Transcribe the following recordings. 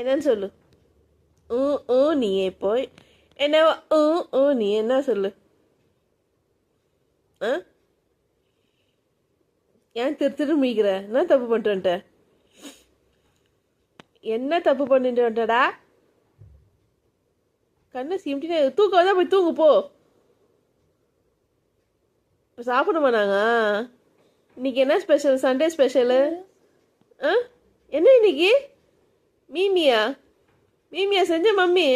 என்னன்னு சொல்லு. ஊ ஊ நீயே போய் என்ன ஊ ஊ நீ என்ன சொல்லு. ஆ ஏன் திரு முடிக்கிற? என்ன தப்பு பண்ணிட்டு வந்துட்ட? என்ன தப்பு பண்ணிட்டு வந்துட்டடா? கண்ணை சிமிட்டினே தூக்கம் வந்தா போய் தூங்கு போ. சாப்பிடுமா நாங்கள் இன்னைக்கு என்ன ஸ்பெஷல்? Sunday special. ஆ என்ன இன்னைக்கு? மீமியா? மீமியா செஞ்ச மம்மி?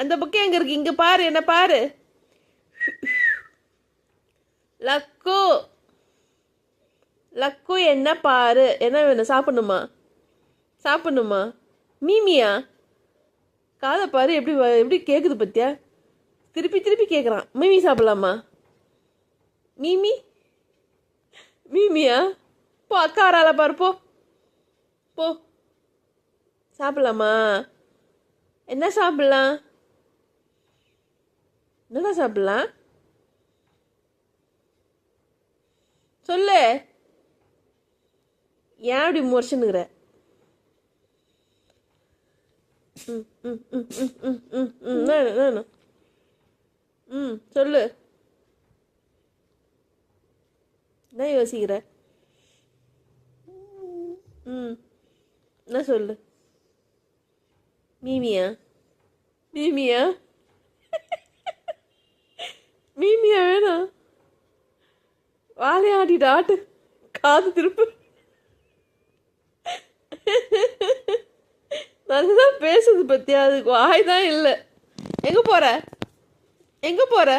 அந்த பக்கம் எங்கே இருக்கு? இங்கே பாரு, என்ன பாரு. லக்கு லக்கு என்ன பாரு. என்ன வேணும்? சாப்பிடணுமா? சாப்பிடணுமா? மீமியா? காதை பாரு எப்படி எப்படி கேட்குது பத்தியா? திருப்பி திருப்பி கேட்குறான். மீமி சாப்பிடலாமா? மீமி மீமியா? போ, அக்கா வரால பாரு, போ போ. சாப்பிடலாமா? என்ன சாப்பிடலாம்? என்னடா சாப்பிடலாம் சொல்லு. ஏன் அப்படி முறைச்சுன்னுக்குற? ம் ம் ம் ம் ம் ம் ம் வேணும். சொல்லு. என்ன யோசிக்கிற? ம் என்ன சொல்லு. மீமியா? மீமியா? மீமியா வேணாம். வாழையாடிட்டு ஆட்டு. காது திருப்பு. நல்லதான் பேசுது பத்தியா? அதுக்கு வாய் தான் இல்லை. எங்கே போகிற? எங்கே போகிற?